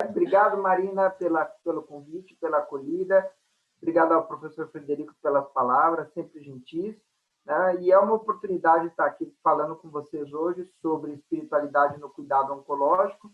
Obrigado, Marina, pelo convite, pela acolhida. Obrigado ao professor Frederico pelas palavras, sempre gentis. Né? E é uma oportunidade estar aqui falando com vocês hoje sobre espiritualidade no cuidado oncológico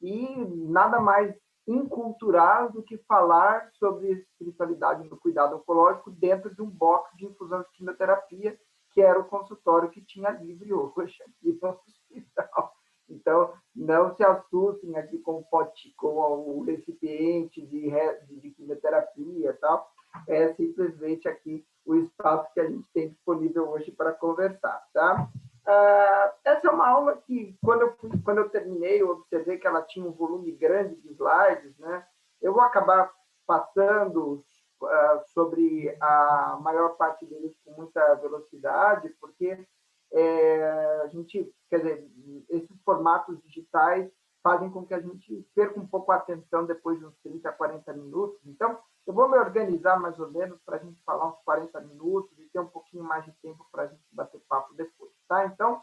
e nada mais incultural do que falar sobre espiritualidade no cuidado oncológico dentro de um box de infusão de quimioterapia, que era o consultório que tinha livre hoje aqui no hospital. Então, não se assustem aqui com o recipiente de quimioterapia e tal. É simplesmente aqui o espaço que a gente tem disponível hoje para conversar, tá? Essa é uma aula que, quando eu terminei, eu observei que ela tinha um volume grande de slides, né? Eu vou acabar passando sobre a maior parte deles com muita velocidade, porque a gente, quer dizer, esses formatos digitais fazem com que a gente perca um pouco a atenção depois de uns 30, 40 minutos. Então, eu vou me organizar mais ou menos para a gente falar uns 40 minutos e ter um pouquinho mais de tempo para a gente bater papo depois, tá? Então,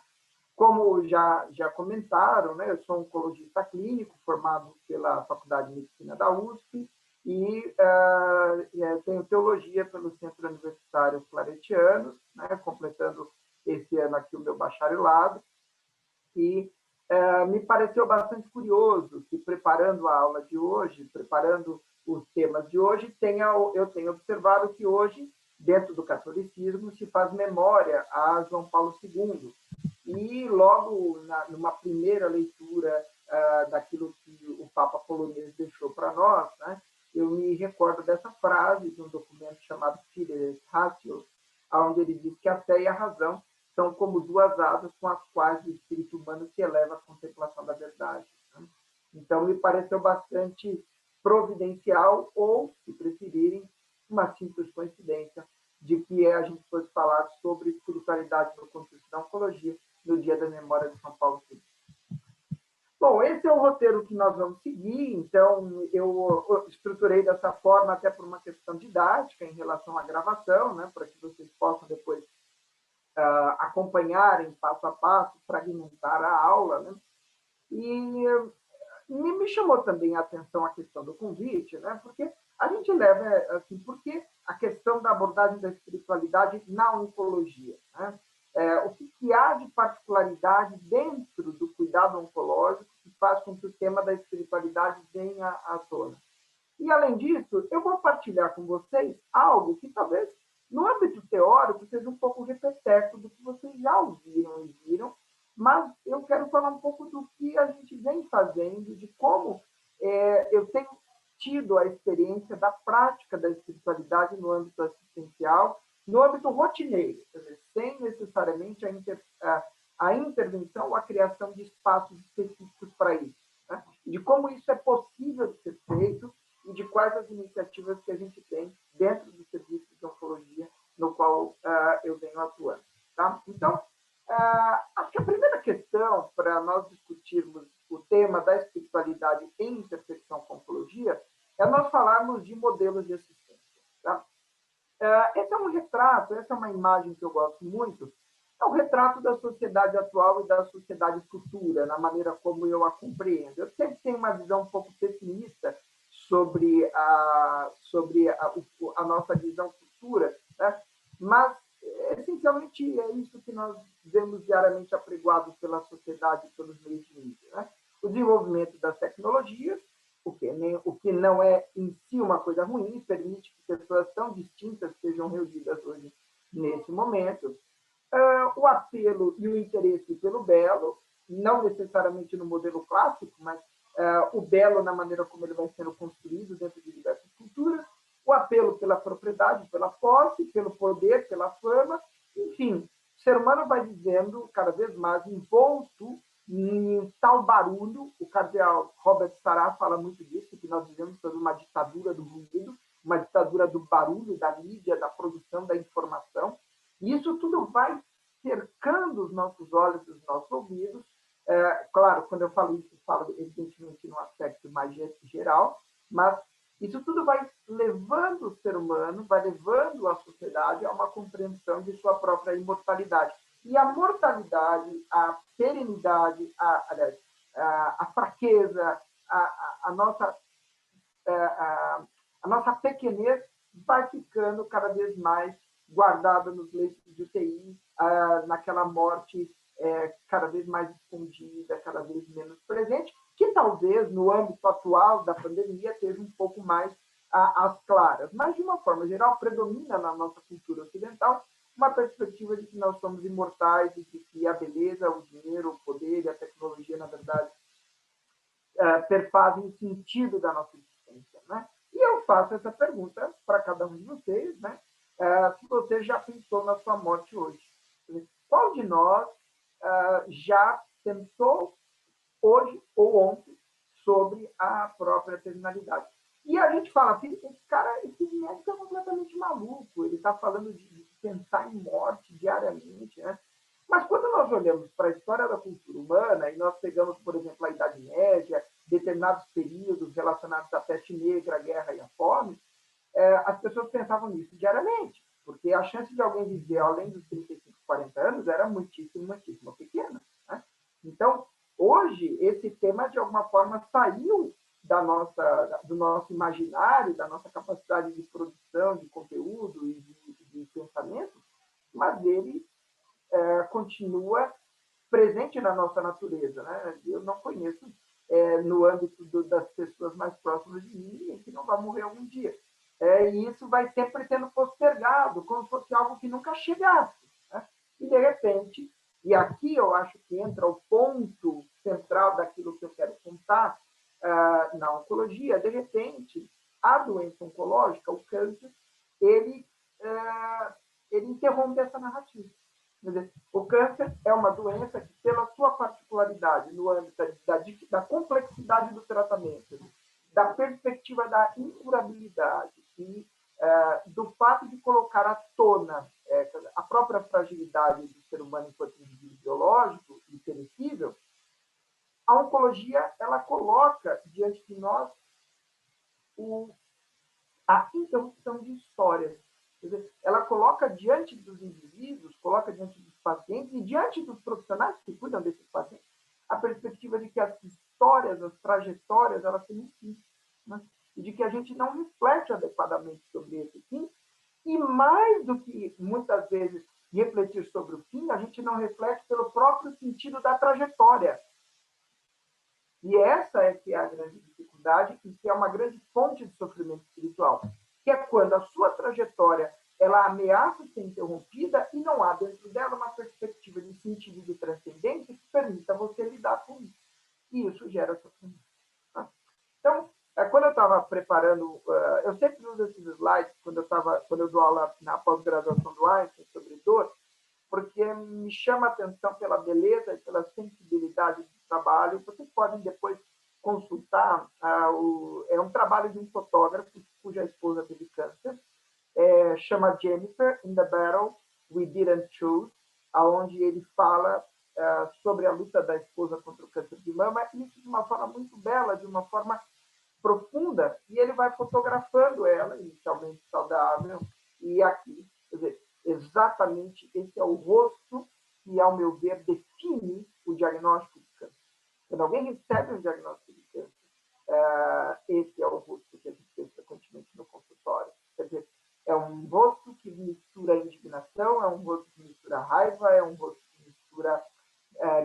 como já comentaram, né, eu sou oncologista clínico, formado pela Faculdade de Medicina da USP e tenho teologia pelo Centro Universitário Claretianos, né, completando esse ano aqui o meu bacharelado, e me pareceu bastante curioso que, preparando a aula de hoje, preparando os temas de hoje, eu tenho observado que hoje, dentro do catolicismo, se faz memória a João Paulo II. E logo, numa primeira leitura daquilo que o Papa polonês deixou para nós, né, eu me recordo dessa frase de um documento chamado Fides Ratio, onde ele diz que a fé e a razão são como duas asas com as quais o espírito humano se eleva à contemplação da verdade. Né? Então, me pareceu bastante providencial, ou, se preferirem, uma simples coincidência, de que a gente fosse falar sobre espiritualidade no contexto da oncologia no Dia da Memória de São Paulo II. Bom, esse é o roteiro que nós vamos seguir, então eu estruturei dessa forma até por uma questão didática em relação à gravação, né, para que vocês possam depois acompanharem passo a passo, fragmentar a aula, né? E me chamou também a atenção a questão do convite, né? Porque a gente leva, assim, porque a questão da abordagem da espiritualidade na oncologia, né? O que há de particularidade dentro do cuidado oncológico que faz com que o tema da espiritualidade venha à tona. E, além disso, eu vou partilhar com vocês algo que talvez, no âmbito teórico, seja um pouco repeteco do que vocês já ouviram e viram, mas eu quero falar um pouco do que a gente vem fazendo, de como eu tenho tido a experiência da prática da espiritualidade no âmbito assistencial, no âmbito rotineiro, quer dizer, sem necessariamente a intervenção ou a criação de espaços específicos para isso. Né? De como isso é possível de ser feito e de quais as iniciativas que a gente tem dentro do serviço de oncologia no qual eu venho atuando. Tá? Então, acho que a primeira questão para nós discutirmos o tema da espiritualidade em intersecção com oncologia é nós falarmos de modelos de assistência. Tá? Esse é um retrato, essa é uma imagem que eu gosto muito, é o retrato da sociedade atual e da sociedade futura, na maneira como eu a compreendo. Eu sempre tenho uma visão um pouco pessimista sobre a nossa visão futura, né? Mas, essencialmente, é isso que nós vemos diariamente apregoado pela sociedade e pelos meios de mídia. Né? O desenvolvimento das tecnologias, o que não é em si uma coisa ruim, permite que pessoas tão distintas sejam reunidas hoje nesse momento. O apelo e o interesse pelo belo, não necessariamente no modelo clássico, mas o belo na maneira como ele vai sendo construído dentro de diversas culturas, o apelo pela propriedade, pela posse, pelo poder, pela fama, enfim, o ser humano vai vivendo cada vez mais envolto em tal barulho. O cardeal Robert Sarah fala muito disso, que nós vivemos sob uma ditadura do ruído, uma ditadura do barulho, da mídia, da produção da informação, e isso tudo vai cercando os nossos olhos e os nossos ouvidos. Claro, quando eu falo isso, falo evidentemente num aspecto mais geral, mas isso tudo vai levando o ser humano, vai levando a sociedade a uma compreensão de sua própria imortalidade. E a mortalidade, a perenidade, a fraqueza, a nossa pequenez vai ficando cada vez mais guardada nos leitos de UTI, naquela morte cada vez mais escondida, cada vez menos presente, que talvez no âmbito atual da pandemia esteja um pouco mais às claras. Mas, de uma forma geral, predomina na nossa cultura ocidental uma perspectiva de que nós somos imortais e de que a beleza, o dinheiro, o poder e a tecnologia, na verdade, perfazem o sentido da nossa existência. Né? E eu faço essa pergunta para cada um de vocês, né? Se você já pensou na sua morte hoje. Qual de nós já pensou hoje ou ontem sobre a própria terminalidade? E a gente fala assim, esse médico é completamente maluco, ele está falando de pensar em morte diariamente, né? Mas quando nós olhamos para a história da cultura humana e nós pegamos, por exemplo, a Idade Média, determinados períodos relacionados à peste negra, à guerra e à fome, as pessoas pensavam nisso diariamente, porque a chance de alguém viver além dos 35, 40 anos era muitíssimo, muitíssimo pequena. Né? Então, hoje, esse tema, de alguma forma, saiu do nosso imaginário, da nossa capacidade de produção de conteúdo e de pensamento, mas ele continua presente na nossa natureza. Né? Eu não conheço, no âmbito das pessoas mais próximas de mim, ninguém que não vai morrer algum dia. E isso vai sempre sendo postergado, como se fosse algo que nunca chegasse. Né? E, de repente, e aqui eu acho que entra o ponto central daquilo que eu quero contar na oncologia, de repente, a doença oncológica, o câncer, ele interrompe essa narrativa. Quer dizer, o câncer é uma doença que, pela sua particularidade no âmbito da complexidade do tratamento, da perspectiva da incurabilidade e do fato de colocar à tona a própria fragilidade do ser humano enquanto indivíduo biológico e perecível, a oncologia ela coloca diante de nós a interrupção de histórias. Quer dizer, ela coloca diante dos indivíduos, coloca diante dos pacientes e diante dos profissionais que cuidam desses pacientes a perspectiva de que as histórias, as trajetórias, elas têm um fim. Né? E de que a gente não reflete adequadamente sobre esse fim. E mais do que, muitas vezes, refletir sobre o fim, a gente não reflete pelo próprio sentido da trajetória. E essa é que é a grande dificuldade e que é uma grande fonte de sofrimento espiritual, que é quando a sua trajetória ela ameaça ser interrompida e não há dentro dela uma perspectiva de sentido de transcendência que permita você lidar com isso. E isso gera sofrimento. Então, quando eu estava preparando, eu sempre uso esses slides quando eu dou aula na pós-graduação do Einstein sobre dor, porque me chama a atenção pela beleza e pela sensibilidade do trabalho. Vocês podem depois consultar. É um trabalho de um fotógrafo cuja esposa teve câncer. Chama Jennifer in the Battle We Didn't Choose, onde ele fala sobre a luta da esposa contra o câncer de mama, isso de uma forma muito bela, de uma forma profunda, e ele vai fotografando ela, inicialmente saudável, e aqui, quer dizer, exatamente esse é o rosto que, ao meu ver, define o diagnóstico de câncer. Quando alguém recebe um diagnóstico de câncer, esse é o rosto que a gente vê frequentemente no consultório. Quer dizer, é um rosto que mistura indignação, é um rosto que mistura raiva, é um rosto que mistura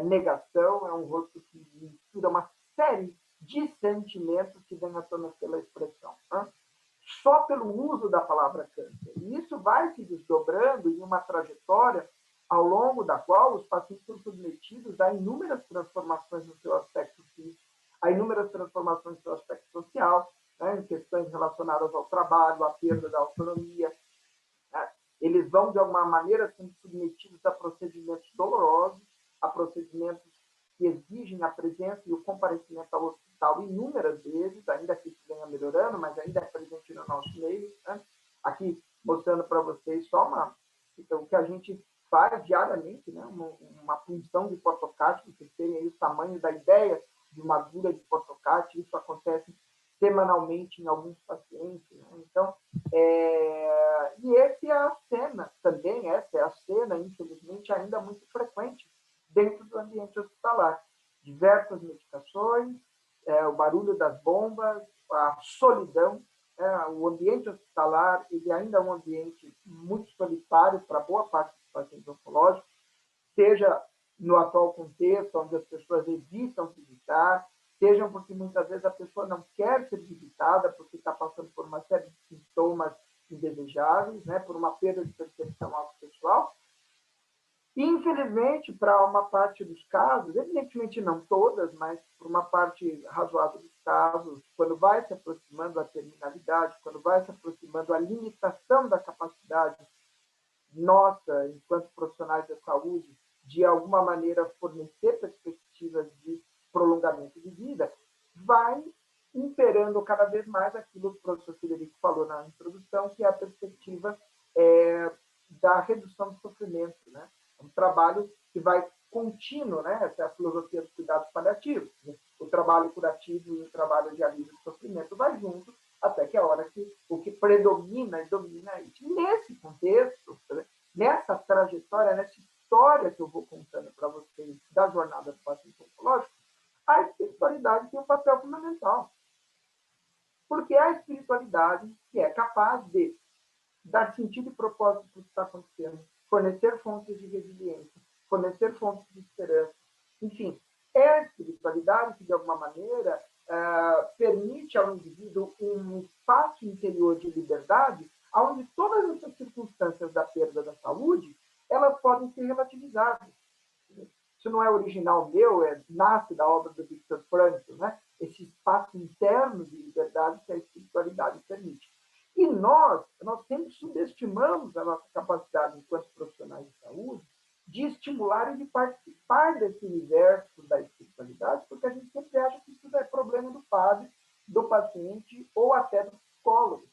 negação, é um rosto que mistura uma série de sentimentos que vem à tona pela expressão. Né? Só pelo uso da palavra câncer. E isso vai se desdobrando em uma trajetória ao longo da qual os pacientes são submetidos a inúmeras transformações no seu aspecto físico, a inúmeras transformações no seu aspecto social, né, em questões relacionadas ao trabalho, à perda da autonomia. Né? Eles vão, de alguma maneira, sendo submetidos a procedimentos dolorosos, a procedimentos que exigem a presença e o comparecimento ao hospital inúmeras vezes, ainda que isso venha melhorando, mas ainda é presente no nosso meio. Né? Aqui, mostrando para vocês só o que a gente faz diariamente, né? uma punção de portocate, para vocês terem aí o tamanho da ideia de uma agulha de portocate, isso acontece semanalmente em alguns pacientes. Né? Então, e essa é a cena também, essa é a cena, infelizmente, ainda muito frequente dentro do ambiente hospitalar. Diversas medicações, o barulho a solidão. O ambiente hospitalar ele ainda é um ambiente muito solitário para boa parte dos pacientes oncológicos, seja no atual contexto, onde as pessoas evitam visitar, sejam porque muitas vezes a pessoa não quer ser visitada porque está passando por uma série de sintomas indesejáveis, né, por uma perda de percepção autopessoal. E, infelizmente, para uma parte dos casos, evidentemente não todas, mas por uma parte razoável dos casos, quando vai se aproximando a terminalidade, quando vai se aproximando a limitação da capacidade nossa, enquanto profissionais da saúde, de alguma maneira fornecer perspectivas de prolongamento de vida, vai imperando cada vez mais aquilo que o professor Frederico falou na introdução, que é a perspectiva da redução do sofrimento, né? É um trabalho que vai contínuo, né? Essa é a filosofia dos cuidados paliativos. Né? O trabalho curativo e o trabalho de alívio do sofrimento vai junto, até que a hora que o que predomina e domina é isso. Nesse contexto, nessa trajetória, nessa história que eu vou contando para vocês da jornada do paciente oncológico, a espiritualidade tem um papel fundamental. Porque é a espiritualidade que é capaz de dar sentido e propósito para o que está acontecendo, fornecer fontes de resiliência, fornecer fontes de esperança. Enfim, é a espiritualidade que, de alguma maneira, permite ao indivíduo um espaço interior de liberdade, onde todas essas circunstâncias da perda da saúde, elas podem ser relativizadas. Isso não é original meu, nasce da obra do Viktor Frankl, né? Esse espaço interno de liberdade que a espiritualidade permite. E nós sempre subestimamos a nossa capacidade, enquanto profissionais de saúde, de estimular e de participar desse universo da espiritualidade, porque a gente sempre acha que isso é problema do padre, do paciente ou até do psicólogo.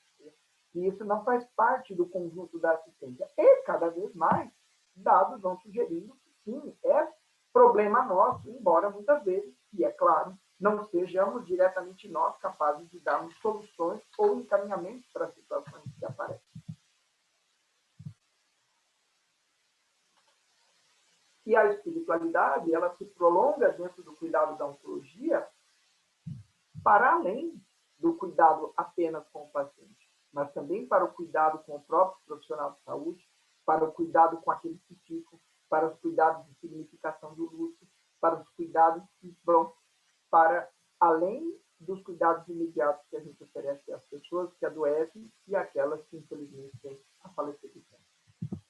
E isso não faz parte do conjunto da assistência. E, cada vez mais, dados vão sugerindo que, sim, é problema nosso, embora muitas vezes, e é claro, não sejamos diretamente nós capazes de darmos soluções ou encaminhamentos para as situações que aparecem. E a espiritualidade, ela se prolonga dentro do cuidado da oncologia para além do cuidado apenas com o paciente, mas também para o cuidado com o próprio profissional de saúde, para o cuidado com aqueles que ficam, para os cuidados de significação do luto, para os cuidados que vão para além dos cuidados imediatos que a gente oferece às pessoas que adoecem e aquelas que, infelizmente, têm a falecer de câncer.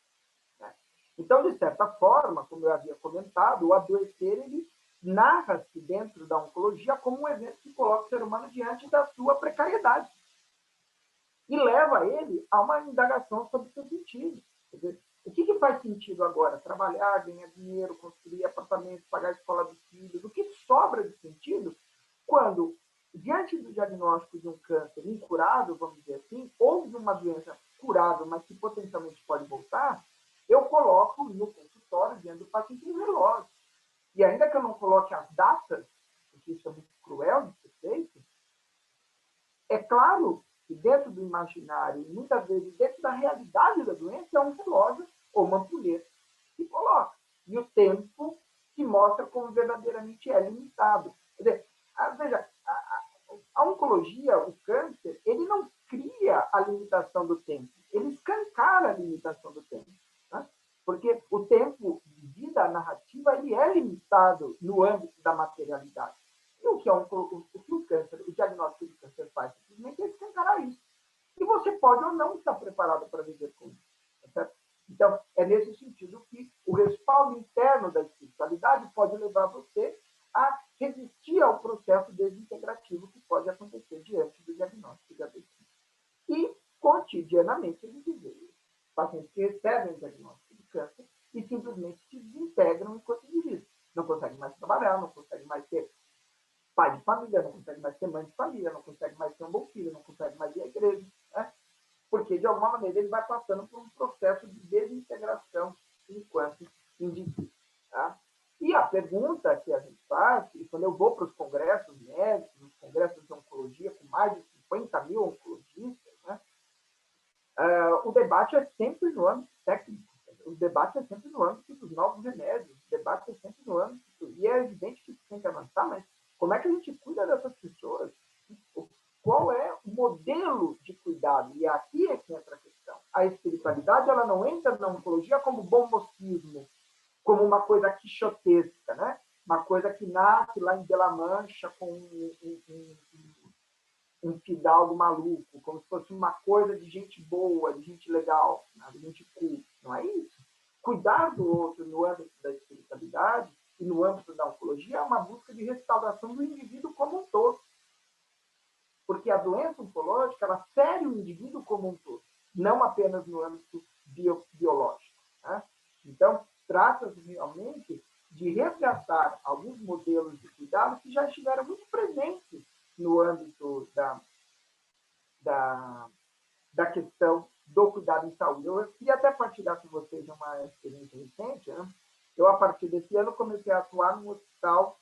Então, de certa forma, como eu havia comentado, o adoecer, ele narra-se dentro da oncologia como um evento que coloca o ser humano diante da sua precariedade e leva ele a uma indagação sobre o seu sentido. Quer dizer, o que faz sentido agora? Trabalhar, ganhar dinheiro, construir apartamentos, pagar a escola dos filhos. O que sobra de sentido quando, diante do diagnóstico de um câncer incurável, vamos dizer assim, ou de uma doença curável, mas que potencialmente pode voltar, eu coloco no consultório, diante do paciente, um relógio. E ainda que eu não coloque as datas, porque isso é muito cruel de ser feito, é claro que dentro do imaginário, e muitas vezes dentro da realidade da doença, é um relógio ou uma ampulheta que coloca. E o tempo que mostra como verdadeiramente é limitado. Quer dizer, veja, a oncologia, o câncer, ele não cria a limitação do tempo, ele escancara a limitação do tempo. Né? Porque o tempo de vida narrativa ele é limitado no âmbito da materialidade. E o que o câncer, o diagnóstico do câncer faz simplesmente é escancarar isso. E você pode ou não estar preparado para viver com isso. Certo? Então, é nesse sentido que o respaldo interno da espiritualidade pode levar você a resistir ao processo desintegrativo que pode acontecer diante do diagnóstico de AVC. E, cotidianamente, eles vivem. Pacientes que recebem o diagnóstico de câncer e simplesmente se desintegram enquanto indivíduos. Não conseguem mais trabalhar, não conseguem mais ser pai de família, não consegue mais ser mãe de família, não consegue mais ser um bom filho, não consegue mais ir à igreja, né? Porque, de alguma maneira, ele vai passando por um processo de desintegração enquanto indivíduo. Tá? E a pergunta que a gente faz, e quando eu vou para os congressos médicos, os congressos de oncologia, com mais de 50 mil oncologistas, né? O debate é sempre no âmbito técnico, o debate é sempre no âmbito dos novos remédios, o debate é sempre no âmbito, e é evidente que isso tem que avançar, mas como é que a gente cuida dessas pessoas? modelo de cuidado. E aqui é que entra a questão. A espiritualidade, ela não entra na oncologia como bom mocismo, como uma coisa quixotesca, né? Uma coisa que nasce lá em Bela Mancha com um fidalgo maluco, como se fosse uma coisa de gente boa, de gente legal, de gente cool. Não é isso. Cuidar do outro no âmbito da espiritualidade e no âmbito da oncologia é uma busca de restauração do indivíduo como um todo. Porque a doença oncológica, ela fere o indivíduo como um todo, não apenas no âmbito biológico. Né? Então, trata-se realmente de resgatar alguns modelos de cuidado que já estiveram muito presentes no âmbito da questão do cuidado em saúde. Eu queria até partilhar com vocês uma experiência recente. Né? Eu, a partir desse ano, comecei a atuar num hospital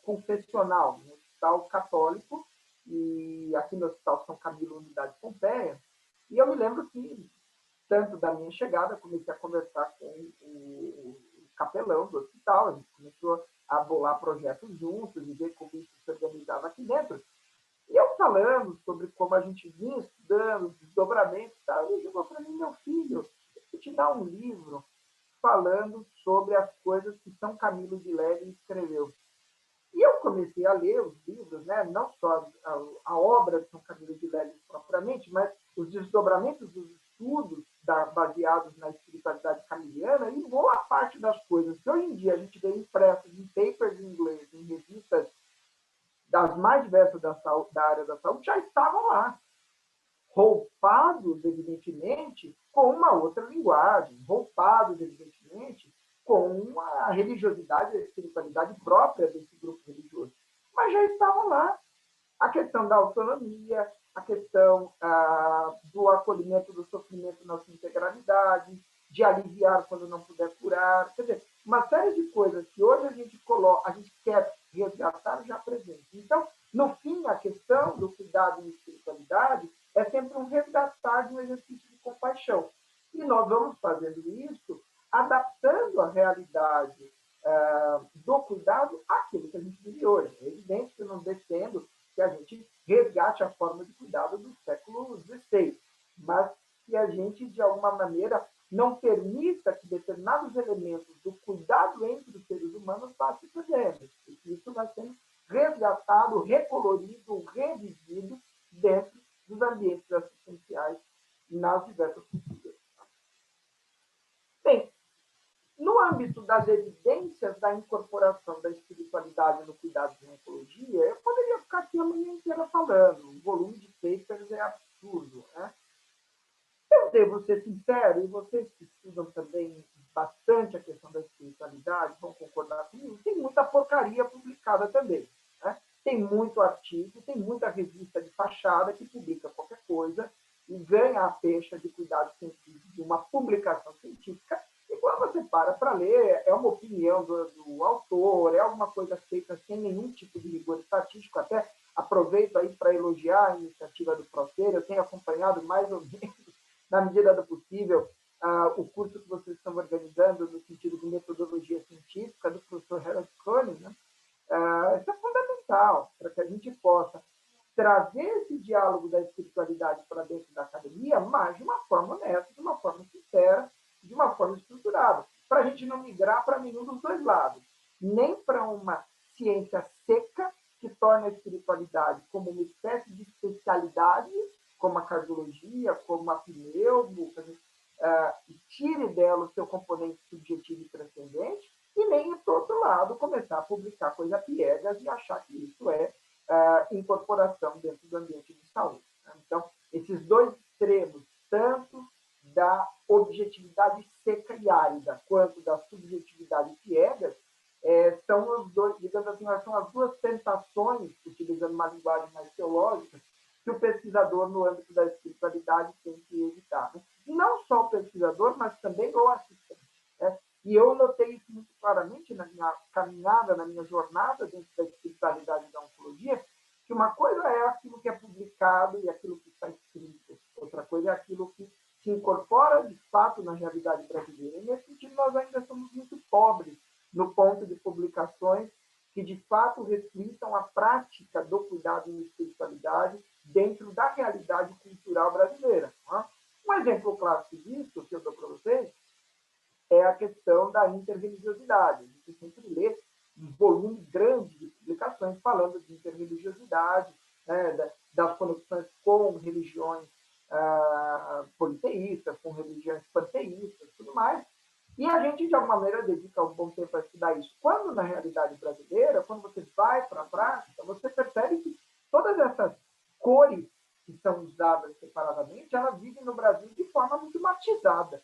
confessional, um hospital católico, e aqui no Hospital São Camilo, Unidade Pompeia, e eu me lembro que, tanto da minha chegada, comecei a conversar com o capelão do hospital, a gente começou a bolar projetos juntos e ver como isso se organizava aqui dentro. E eu falando sobre como a gente vinha estudando, desdobramentos e tal, ele chegou para mim, meu filho, eu te dar um livro falando sobre as coisas que São Camilo de Leve escreveu. E eu comecei a ler os livros, né? Não só a obra de São Camilo de Leles propriamente, mas os desdobramentos dos estudos baseados na espiritualidade camiliana e boa parte das coisas que hoje em dia a gente vê impressas em papers em inglês, em revistas das mais diversas da área da saúde, já estavam lá, roupados, evidentemente, com uma outra linguagem, roupados, evidentemente, com a religiosidade, a espiritualidade própria desse grupo religioso. Mas já estavam lá. A questão da autonomia, a questão do acolhimento do sofrimento na sua integralidade, de aliviar quando não puder curar. Quer dizer, uma série de coisas que hoje a gente quer resgatar já presente. Então, no fim, a questão do cuidado e espiritualidade é sempre um resgatar de um exercício de compaixão. E nós vamos fazendo isso adaptando a realidade do cuidado àquilo que a gente vive hoje. É evidente que eu não defendo que a gente resgate a forma de cuidado do século XVI, mas que a gente, de alguma maneira, não permita que determinados elementos do cuidado entre os seres humanos passem perdendo. Isso vai sendo resgatado, recolorido, revivido dentro dos ambientes assistenciais nas diversas culturas. Bem, no âmbito das evidências da incorporação da espiritualidade no cuidado de oncologia, eu poderia ficar aqui a manhã inteira falando. O volume de papers é absurdo. Né? Eu devo ser sincero, e vocês que estudam também bastante a questão da espiritualidade vão concordar comigo, tem muita porcaria publicada também. Né? Tem muito artigo, tem muita revista de fachada que publica qualquer coisa e ganha a pecha de cuidado científico de uma publicação científica. E quando você para ler, é uma opinião do autor, é alguma coisa feita sem nenhum tipo de rigor estatístico. Até aproveito aí para elogiar a iniciativa do Procer, eu tenho acompanhado mais ou menos, na medida do possível, o curso que vocês estão organizando no sentido de metodologia científica do professor Harold Koenig. Né? Isso é fundamental para que a gente possa trazer esse diálogo da espiritualidade para dentro da academia, mas de uma forma honesta, de uma forma sincera, de uma forma estruturada, para a gente não migrar para nenhum dos dois lados, nem para uma ciência seca que torna a espiritualidade como uma espécie de especialidade, como a cardiologia, como a pneumo, e tire dela o seu componente subjetivo e transcendente, e nem, por outro lado, começar a publicar coisa piegas e achar que isso é incorporação dentro do ambiente de saúde. Né? Então, esses dois extremos, tanto da objetividade seca e árida, quanto da subjetividade piegas, são os dois, digamos assim, são as duas tentações, utilizando uma linguagem mais teológica, que o pesquisador, no âmbito da espiritualidade, tem que evitar. Né? E não só o pesquisador, mas também o assistente. Né? E eu notei isso muito claramente na minha caminhada, na minha jornada dentro da espiritualidade da oncologia, que uma coisa é aquilo que é publicado e aquilo que está escrito, outra coisa é aquilo que se incorpora de fato na realidade brasileira. E nesse sentido, nós ainda somos muito pobres no ponto de publicações que de fato reflitam a prática do cuidado em espiritualidade dentro da realidade cultural brasileira. Não é? Um exemplo clássico disso, que eu dou para vocês, é a questão da interreligiosidade. A gente sempre lê um volume grande de publicações falando de interreligiosidade, né, das conexões com religiões politeístas, com religiões panteístas, tudo mais. E a gente, de alguma maneira, dedica um bom tempo a estudar isso. Quando, na realidade brasileira, quando você vai para a prática, você percebe que todas essas cores que são usadas separadamente, elas vivem no Brasil de forma muito matizada,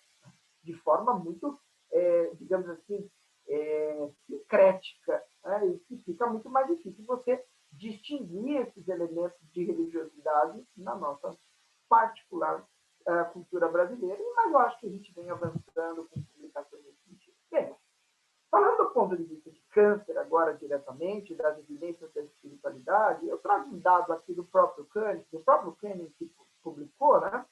de forma muito, digamos assim, sincrética, né? E que fica muito mais difícil você distinguir esses elementos de religiosidade na nossa particular cultura brasileira, mas eu acho que a gente vem avançando com publicações nesse sentido. Bem, falando do ponto de vista de câncer, agora diretamente, das evidências da espiritualidade, eu trago um dado aqui do próprio Kahneman que publicou, né,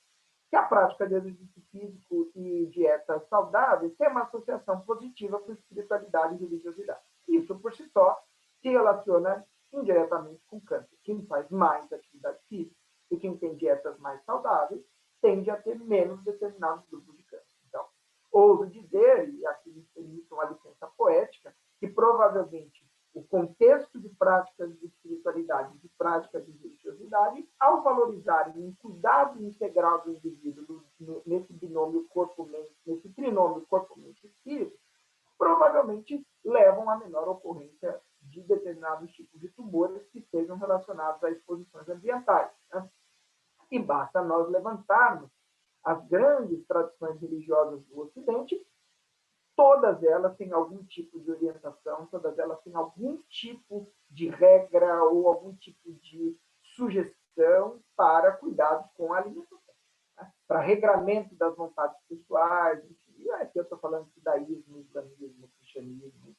que a prática de exercício físico e dieta saudável tem uma associação positiva com espiritualidade e religiosidade. Isso, por si só, se relaciona indiretamente com câncer. Quem faz mais atividade física e quem tem dietas mais saudáveis tende a ter menos determinados grupos de câncer. Então, ouso dizer, e aqui me permite uma licença poética, que provavelmente o contexto de práticas de espiritualidade, de práticas de religiosidade, ao valorizarem um cuidado integral do indivíduo nesse binômio corpo-mente, nesse trinômio corpo-mente-espírito, provavelmente levam a menor ocorrência de determinados tipos de tumores que sejam relacionados a exposições ambientais. Né? E basta nós levantarmos as grandes tradições religiosas do Ocidente, todas elas têm algum tipo de orientação, todas elas têm algum tipo de regra ou algum tipo de sugestão para cuidados com a alimentação, né? Para regramento das vontades pessoais, enfim. E aqui eu estou falando de judaísmo, islamismo, cristianismo.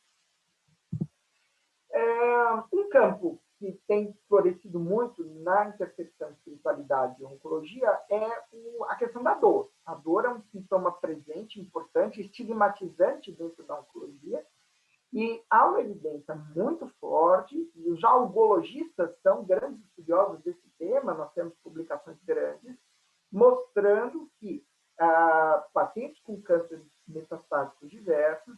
Um campo que tem florescido muito na intersecção espiritualidade e oncologia é a questão da dor. A dor é um sintoma presente, importante, estigmatizante dentro da oncologia, e há uma evidência muito forte, e os algologistas são grandes estudiosos desse tema, nós temos publicações grandes, mostrando que pacientes com câncer metastáticos diversos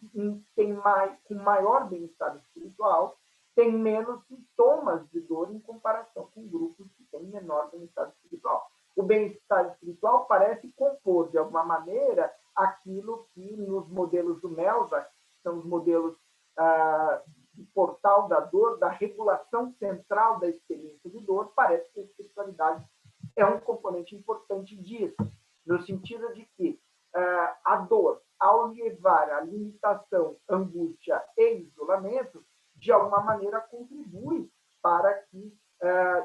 com maior bem-estar espiritual, têm menos sintomas de dor em comparação com grupos que têm menor bem-estar espiritual. O bem-estar espiritual parece compor, de alguma maneira, aquilo que nos modelos do Melza, que são os modelos de portal da dor, da regulação central da experiência de dor, parece que a espiritualidade é um componente importante disso, no sentido de que a dor, ao levar à limitação, angústia e isolamento, de alguma maneira contribui para que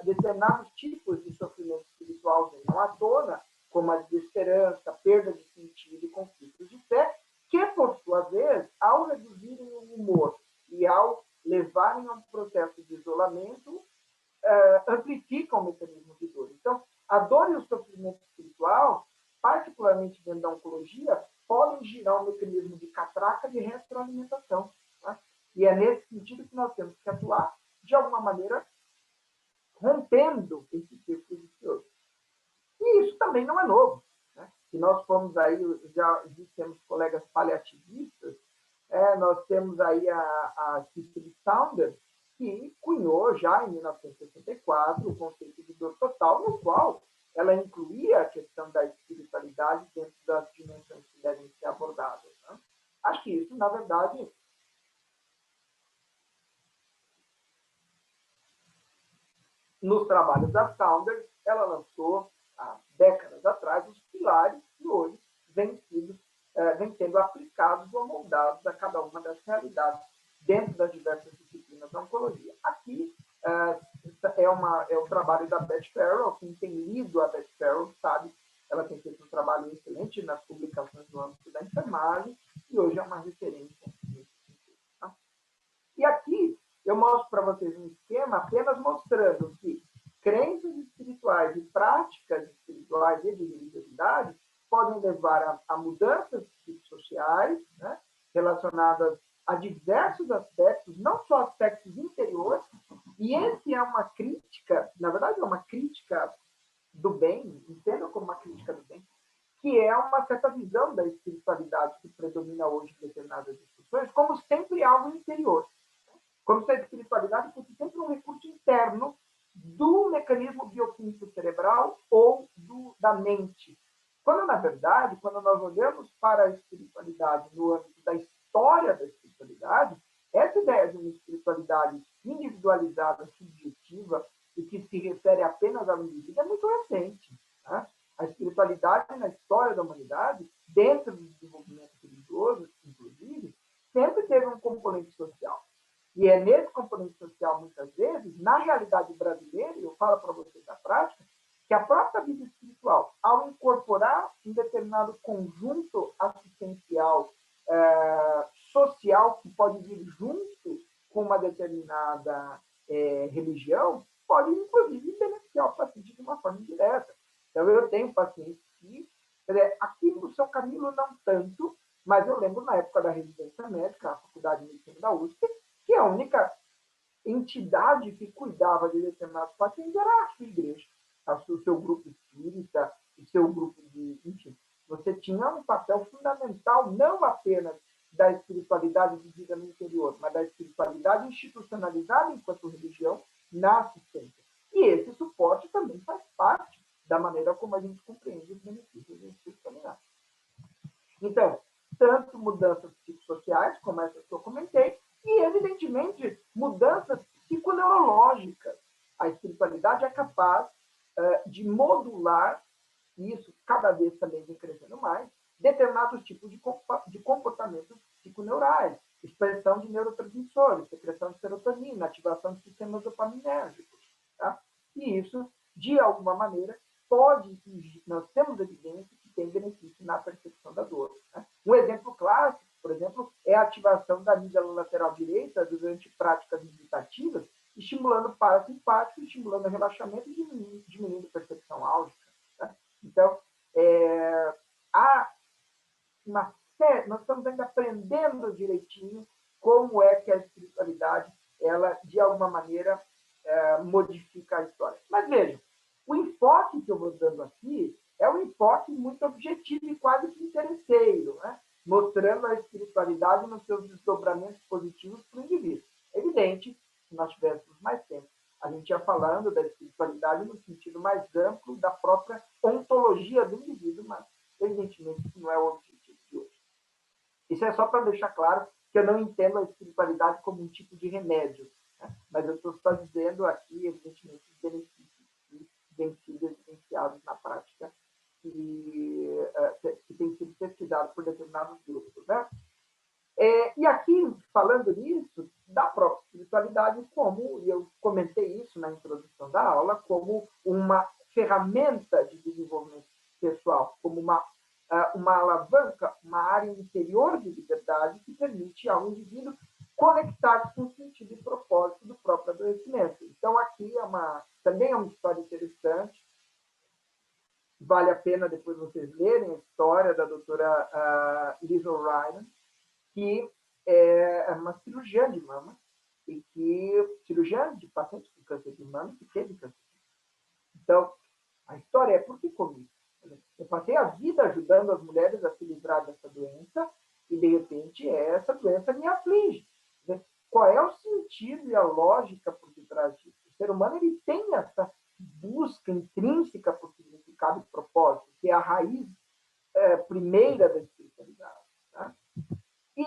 determinados tipos de sofrimento espiritual venham à tona, como a desesperança, perda de sentido e conflitos de fé, que, por sua vez, ao reduzirem o humor e ao levarem a um processo de isolamento, amplificam o mecanismo de dor. Então, a dor e o sofrimento espiritual, particularmente dentro da oncologia, podem girar um mecanismo de catraca de retroalimentação. Tá? E é nesse sentido que nós temos que atuar, de alguma maneira, rompendo esse círculo vicioso. E isso também não é novo. Né? Se nós formos aí, já temos colegas paliativistas, nós temos aí a Cicely Saunders, que cunhou já em 1964 o conceito de dor total, no qual ela incluía a questão da espiritualidade dentro das dimensões que devem ser abordadas. Né? Acho que isso, na verdade, nos trabalhos da Saunders, ela lançou, há décadas atrás, os pilares que hoje vêm sendo aplicados ou moldados a cada uma das realidades dentro das diversas disciplinas da oncologia. Aqui é o trabalho da Beth Farrell. Quem tem lido a Beth Farrell sabe, ela tem feito um trabalho excelente nas publicações do âmbito da enfermagem e hoje é uma referência nesse sentido. Tá? E aqui eu mostro para vocês um esquema apenas mostrando que crenças espirituais e práticas espirituais e de religiosidade podem levar a mudanças sociais, né, relacionadas a diversos aspectos, não só aspectos interiores, e esse é uma crítica, na verdade é uma crítica é uma certa visão da espiritualidade que predomina hoje em determinadas discussões, como sempre algo interior. Como se a espiritualidade fosse sempre um recurso interno do mecanismo bioquímico cerebral ou da mente. Quando, na verdade, quando nós olhamos para a espiritualidade no âmbito da história da espiritualidade, essa ideia de uma espiritualidade individualizada, subjetiva, e que se refere apenas ao indivíduo, é muito recente. Tá? A espiritualidade na história da humanidade, dentro do desenvolvimento religioso, inclusive, sempre teve um componente social. E é nesse componente social, muitas vezes, na realidade brasileira, e eu falo para vocês da prática, que a própria vida espiritual, ao incorporar um determinado conjunto assistencial, social, que pode vir junto com uma determinada religião, pode, inclusive, beneficiar o paciente de uma forma indireta. Então, eu tenho pacientes que, aqui no São Camilo não tanto, mas eu lembro na época da residência médica, a Faculdade de Medicina da USP, que a única entidade que cuidava de determinados pacientes era a sua igreja, o seu grupo espírita, o seu grupo de... Enfim, você tinha um papel fundamental, não apenas da espiritualidade vivida no interior, mas da espiritualidade institucionalizada enquanto religião na assistência. E esse suporte também faz parte da maneira como a gente compreende os benefícios da espiritualidade. Então, tanto mudanças psicossociais, como essas que eu comentei, e, evidentemente, mudanças psiconeurológicas. A espiritualidade é capaz de modular, e isso cada vez também vem crescendo mais, determinados tipos de comportamentos psiconeurais, expressão de neurotransmissores, secreção de serotonina, ativação de sistemas dopaminérgicos. Tá? E isso, de alguma maneira, nós temos evidência que tem benefício na percepção da dor. Né? Um exemplo clássico, por exemplo, é a ativação da amígdala lateral direita durante práticas meditativas, estimulando o parasimpático, estimulando o relaxamento e diminuindo a percepção álgica. Né? Então, nós estamos ainda aprendendo direitinho como é que a espiritualidade, ela, de alguma maneira, modifica a história. Mas vejam, o enfoque que eu vou dando aqui é um enfoque muito objetivo e quase que interesseiro, né? Mostrando a espiritualidade nos seus desdobramentos positivos para o indivíduo. É evidente, se nós tivéssemos mais tempo, a gente ia falando da espiritualidade no sentido mais amplo da própria ontologia do indivíduo, mas, evidentemente, isso não é o objetivo de hoje. Isso é só para deixar claro que eu não entendo a espiritualidade como um tipo de remédio, né? Mas eu estou só dizendo aqui, evidentemente, os benefícios que têm sido evidenciados na prática que tem sido pesquisado por determinados grupos. Né? E aqui, falando nisso, da própria espiritualidade, como, e eu comentei isso na introdução da aula, como uma ferramenta de desenvolvimento pessoal, como uma alavanca, uma área interior de liberdade que permite ao indivíduo conectar-se com o sentido e propósito do próprio adoecimento. Então, aqui também é uma história interessante. Vale a pena depois vocês lerem a história da doutora Liz O'Riordan, que é uma cirurgiã de mama, e cirurgiã de pacientes com câncer de mama, que teve câncer de mama. Então, a história é por que comigo? Eu passei a vida ajudando as mulheres a se livrar dessa doença, e, de repente, essa doença me aflige. Qual é o sentido e a lógica por detrás disso? O ser humano ele tem essa busca intrínseca por significado e propósito, que é a raiz primeira da espiritualidade. Tá? E,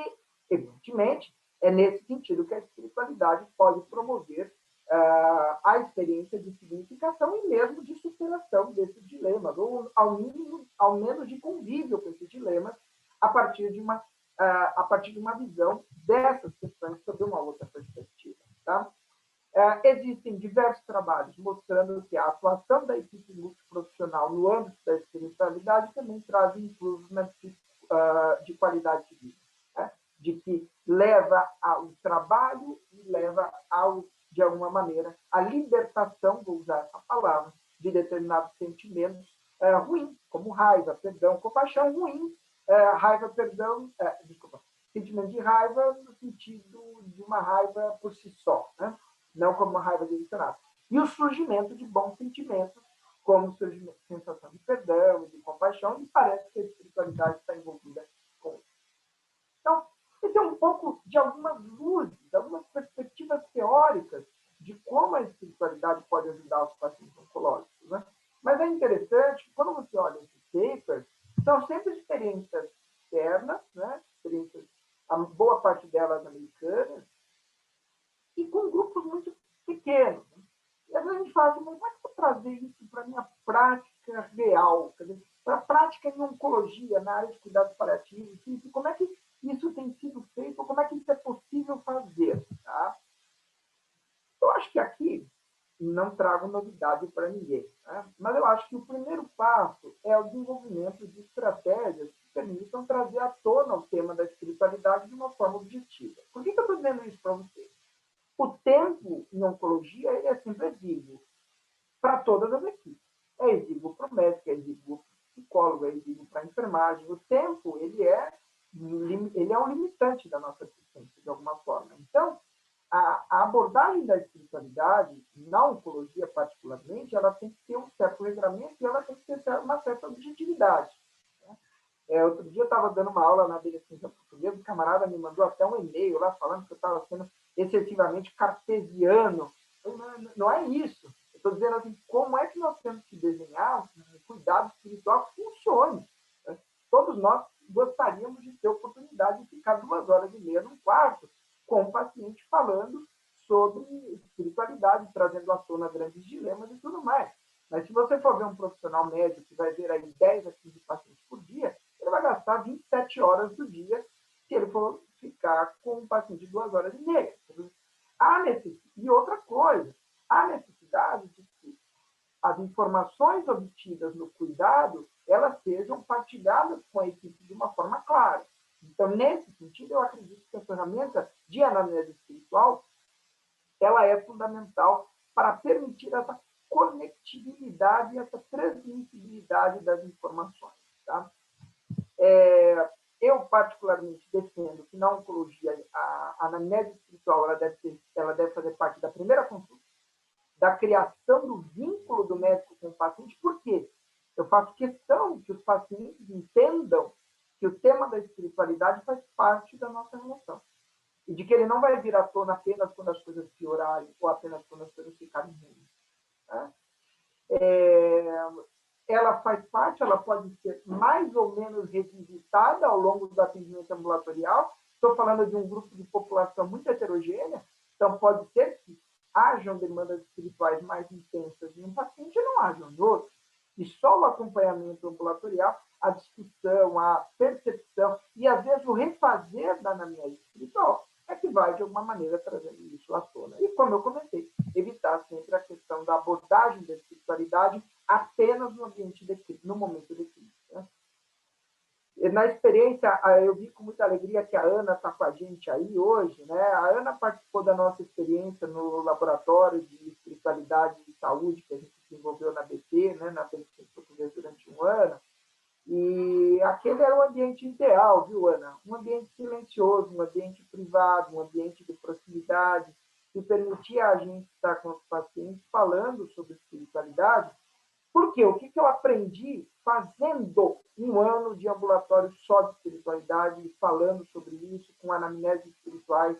evidentemente, é nesse sentido que a espiritualidade pode promover a experiência de significação e mesmo de superação desses dilemas, ou ao menos de convívio com esses dilemas, a partir de uma visão dessas questões sobre uma outra perspectiva. Tá? Existem diversos trabalhos mostrando que a atuação da equipe multiprofissional no âmbito da espiritualidade também traz inclusos de qualidade de vida, né? De que leva ao trabalho e leva de alguma maneira, a libertação, vou usar essa palavra, de determinados sentimentos ruins, como raiva, perdão, compaixão ruim, sentimento de raiva no sentido de uma raiva por si só, né? Não como uma raiva direcionada. E o surgimento de bons sentimentos como surgimento de sensação de perdão e de compaixão, e parece que a espiritualidade está envolvida com isso. Então, esse é um pouco de algumas luzes, algumas perspectivas teóricas de como a espiritualidade pode ajudar os pacientes oncológicos, né? Mas é interessante que, quando você olha esses papers, são sempre experiências externas, né? Experiências, a boa parte delas americanas, e com grupos muito pequenos. Né? E às vezes a gente fala assim, mas como é que eu vou trazer isso para a minha prática real? Para a prática em oncologia, na área de cuidados paliativos, como é que isso tem sido feito, como é que isso é possível fazer? Tá? Eu acho que aqui não trago novidade para ninguém, né? Mas eu acho que o primeiro passo é o desenvolvimento de estratégias que permitam trazer à tona o tema da espiritualidade de uma forma objetiva. Por que eu estou dizendo isso para vocês? O tempo em oncologia ele é sempre exíguo para todas as equipes. É exíguo para o médico, é exíguo para o psicólogo, é exíguo para a enfermagem. O tempo ele é um limitante da nossa assistência, de alguma forma. Então, a abordagem da espiritualidade, na oncologia particularmente, ela tem que ter um certo regramento e ela tem que ter uma certa objetividade. Outro dia eu estava dando uma aula na adolescência portuguesa, o camarada me mandou até um e-mail lá falando que eu estava sendo excessivamente cartesiano. Não, não é isso. Eu estou dizendo assim, como é que nós temos que desenhar um cuidado espiritual que funcione? Né? Todos nós gostaríamos de ter a oportunidade de ficar 2 horas e meia num quarto com o paciente falando sobre espiritualidade, trazendo à tona grandes dilemas e tudo mais. Mas se você for ver um profissional médico que vai ver aí 10 a 15 pacientes por dia, ele vai gastar 27 horas do dia se ele for ficar com um paciente de 2 horas e meia. E outra coisa, há necessidade de que as informações obtidas no cuidado elas sejam partilhadas com a equipe de uma forma clara. Então, nesse sentido, eu acredito que a ferramenta de anamnese espiritual ela é fundamental para permitir essa conectividade e essa transmissibilidade das informações. Tá? Eu, particularmente, defendo que na oncologia a anamnese espiritual ela deve fazer parte da primeira consulta, da criação do vínculo do médico com o paciente. Por quê? Eu faço questão que os pacientes entendam que o tema da espiritualidade faz parte da nossa relação. E de que ele não vai vir à tona apenas quando as coisas piorarem ou apenas quando as coisas ficarem ruins. Né? Ela faz parte, ela pode ser mais ou menos revisitada ao longo do atendimento ambulatorial. Estou falando de um grupo de população muito heterogênea, então pode ser que hajam demandas espirituais mais intensas em um paciente e não hajam em outro. E só o acompanhamento ambulatorial, a discussão, a percepção e, às vezes, o refazer da anamnese espiritual é que vai, de alguma maneira, trazendo isso à tona. E, como eu comentei, evitar sempre a questão da abordagem da espiritualidade apenas no ambiente de crise, no momento de crise. Né? Na experiência, eu vi com muita alegria que a Ana está com a gente aí hoje. Né? A Ana participou da nossa experiência no laboratório de espiritualidade e saúde que a gente desenvolveu na BT, né? Na BT Portuguesa, durante um ano. E aquele era o ambiente ideal, viu, Ana? Um ambiente silencioso, um ambiente privado, um ambiente de proximidade, que permitia a gente estar com os pacientes falando sobre espiritualidade. Por quê? O que eu aprendi fazendo um ano de ambulatório só de espiritualidade, falando sobre isso, com anamneses espirituais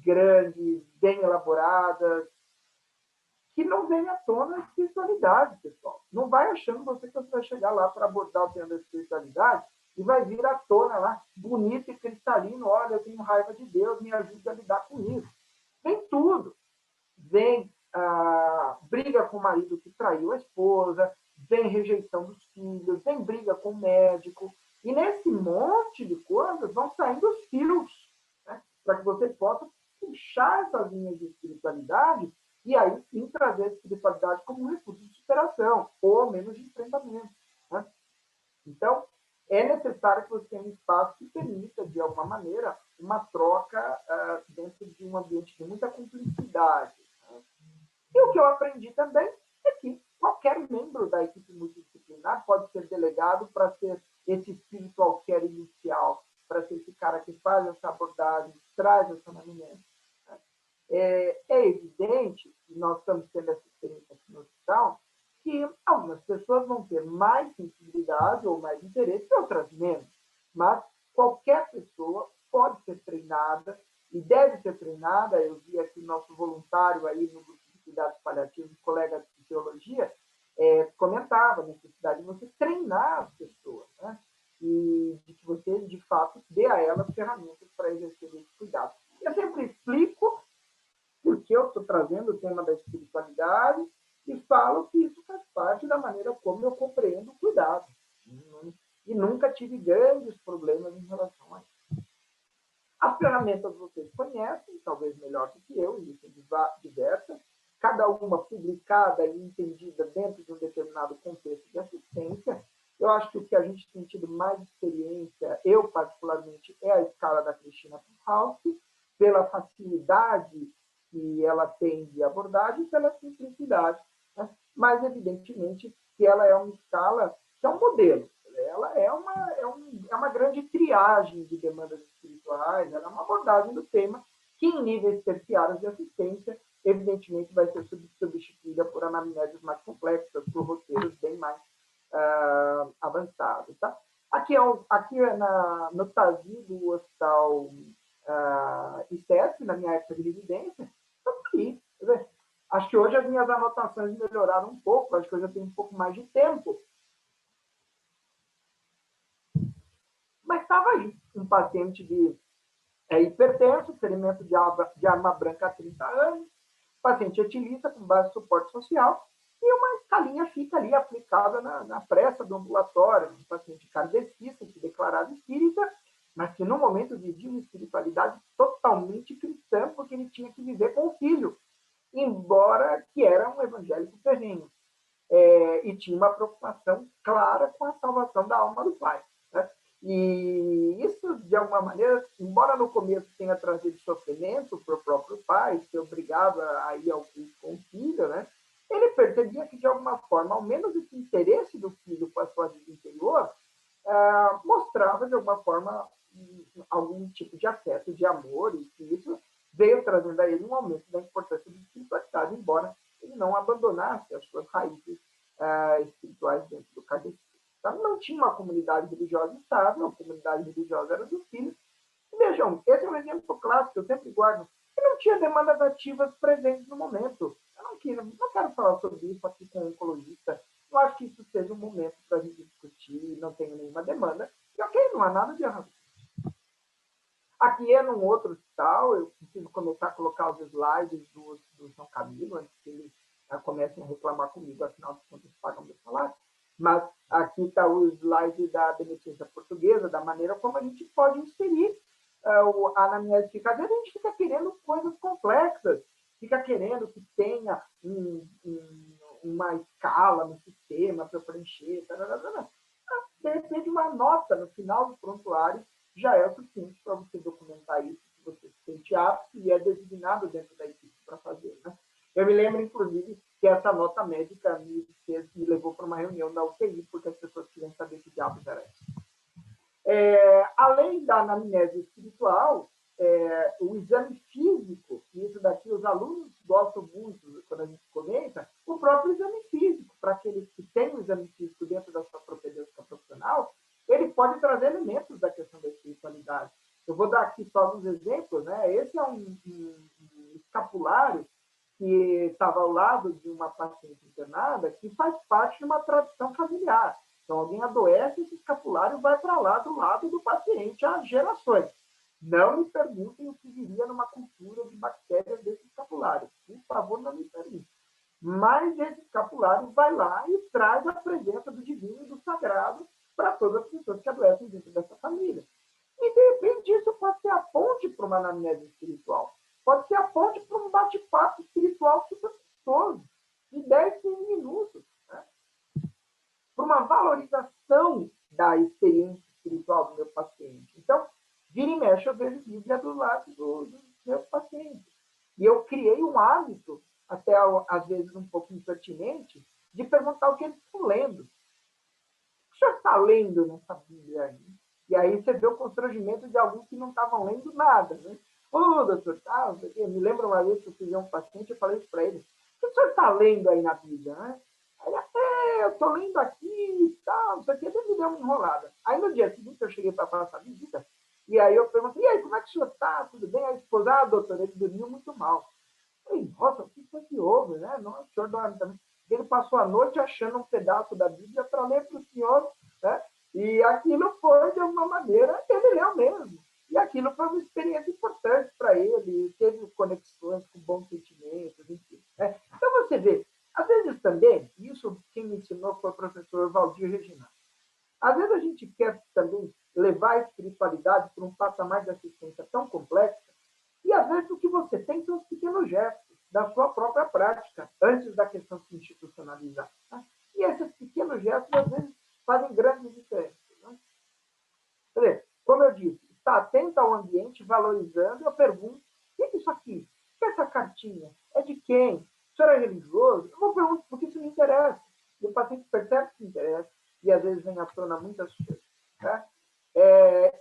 grandes, bem elaboradas, que não vem à tona a espiritualidade, pessoal. Não vai achando você que você vai chegar lá para abordar o tema da espiritualidade e vai vir à tona lá, bonito e cristalino, olha, eu tenho raiva de Deus, me ajude a lidar com isso. Vem tudo. Vem briga com o marido que traiu a esposa, vem rejeição dos filhos, vem briga com o médico. E nesse monte de coisas vão saindo os fios, né? Para que você possa puxar essas linhas de espiritualidade e aí sim trazer a espiritualidade como um recurso de superação, ou ao menos de enfrentamento. Né? Então, é necessário que você tenha um espaço que permita, de alguma maneira, uma troca dentro de um ambiente de muita cumplicidade. Né? E o que eu aprendi também é que qualquer membro da equipe multidisciplinar pode ser delegado para ser esse espiritual care inicial, para ser esse cara que faz essa abordagem, traz essa anamnese. É evidente, e nós estamos tendo essa experiência aqui no hospital, que algumas pessoas vão ter mais sensibilidade ou mais interesse e outras menos. Mas qualquer pessoa pode ser treinada e deve ser treinada. Eu vi aqui nosso voluntário aí no grupo de cuidados paliativos, colega de teologia, comentava a necessidade de você treinar as pessoas, né? E de que você, de fato, dê a elas ferramentas para exercer esse cuidado. Eu sempre explico porque eu estou trazendo o tema da espiritualidade e falo que isso faz parte da maneira como eu compreendo o cuidado. E nunca tive grandes problemas em relação a isso. As ferramentas vocês conhecem, talvez melhor do que eu, existem diversas, cada uma publicada e entendida dentro de um determinado contexto de assistência. Eu acho que o que a gente tem tido mais experiência, eu particularmente, é a escala da Cristina House, pela facilidade que ela tem de abordagem e pela simplicidade. Né? Mas, evidentemente, que ela é uma escala que é um modelo. Ela é uma grande triagem de demandas espirituais, ela é uma abordagem do tema que, em níveis terciários de assistência, evidentemente vai ser substituída por anamnésias mais complexas, por roteiros bem mais avançados. Tá? Aqui no TASI do Hospital ICESP, na minha época de residência, eu ali. Acho que hoje as minhas anotações melhoraram um pouco, acho que hoje eu tenho um pouco mais de tempo. Mas estava aí, um paciente de hipertenso, ferimento de arma branca há 30 anos, paciente etilista com base de suporte social, e uma escalinha fica ali aplicada na pressa do ambulatório, um paciente kardecista, que declarava espírita, mas que no momento vivia uma espiritualidade totalmente cristã, porque ele tinha que viver com o filho, embora que era um evangélico ferrenho, e tinha uma preocupação clara com a salvação da alma do pai. Né? E isso, de alguma maneira, embora no começo tenha trazido sofrimento para o próprio pai, ser obrigado a ir ao culto com o filho, né? Ele percebia que, de alguma forma, ao menos esse interesse do filho para a sua vida interior, mostrava, de alguma forma, algum tipo de afeto, de amor, e que isso veio trazendo a ele um aumento da importância da espiritualidade, embora ele não abandonasse as suas raízes espirituais dentro do kardecismo. Então, não tinha uma comunidade religiosa estável, a comunidade religiosa era dos filhos. E vejam, esse é um exemplo clássico que eu sempre guardo. E não tinha demandas ativas presentes no momento. Eu não quero falar sobre isso aqui com um oncologista. Eu acho que isso seja um momento para a gente discutir, não tenho nenhuma demanda. E ok, não há nada de errado. Aqui é num outro hospital, eu preciso começar a colocar os slides do São Camilo, antes que eles comecem a reclamar comigo, afinal de contas, pagam meu salário. Mas aqui está o slide da beneficência portuguesa, da maneira como a gente pode inserir a anamnese fica. Às vezes a gente fica querendo coisas complexas, fica querendo que tenha uma escala no sistema para preencher. De repente, uma nota no final do prontuário já é o suficiente para você documentar isso, se você se sente apto e é designado dentro da equipe para fazer. Né? Eu me lembro, inclusive, que essa nota médica me levou para uma reunião da UTI, porque as pessoas queriam saber que diabos era isso. Além da anamnese espiritual, o exame físico, e isso daqui os alunos gostam muito quando a gente comenta, o próprio exame físico, para aqueles que têm o exame físico dentro da sua propedêutica profissional, ele pode trazer elementos da questão da espiritualidade. Eu vou dar aqui só alguns exemplos. Né? Esse é um escapulário que estava ao lado de uma paciente internada que faz parte de uma tradição familiar. Então, alguém adoece, esse escapulário vai para lá do lado do paciente há gerações. Não me perguntem o que viria numa cultura de bactérias desse escapulário. Por favor, não me perguntem. Mas esse escapulário vai lá e traz a presença do divino e do sagrado para todas as pessoas que adoecem dentro dessa família. E, de repente, isso pode ser a ponte para uma anamnese espiritual. Pode ser a ponte para um bate-papo espiritual super gostoso, de 10, 15 minutos. Né? Para uma valorização da experiência espiritual do meu paciente. Então, vira e mexe, eu vejo Bíblia do lado dos meus pacientes. E eu criei um hábito, até às vezes um pouco impertinente, de perguntar o que eles estão lendo. O que o senhor está lendo nessa Bíblia aí? E aí você vê o constrangimento de alguns que não estavam lendo nada. Né? Ô, doutor, tá, me lembro uma vez que eu fiz um paciente, eu falei isso para ele. O que o senhor está lendo aí na Bíblia? Né? Aí, eu estou lendo aqui e tal, isso aqui até me deu uma enrolada. Aí, no dia seguinte, eu cheguei para passar a visita, e aí eu perguntei, e aí, como é que o senhor está? Tudo bem? Aí a esposa, doutor, ele dormiu muito mal. Eu falei, nossa, o que foi que houve, né? Não, o senhor dorme também. Ele passou a noite achando um pedaço da Bíblia para ler para o senhor, né? E aquilo foi, de alguma maneira, ele leu mesmo. E aquilo foi uma experiência importante para ele, teve conexões com bons sentimentos, enfim. Né? Então, você vê, às vezes também, isso quem me ensinou foi o professor Valdir Regina. Às vezes a gente quer também levar a espiritualidade para um patamar de assistência tão complexo, e às vezes o que você tem são os pequenos gestos da sua própria prática, antes da questão se institucionalizar. Né? E esses pequenos gestos, às vezes, fazem grandes diferenças. Né? Quer dizer, como eu disse, está atento ao ambiente, valorizando, eu pergunto, o que é isso aqui? O que é essa cartinha? É de quem? O senhor é religioso? Eu vou perguntar, porque isso me interessa. E o paciente percebe que interessa, e às vezes vem à tona muitas coisas. Né?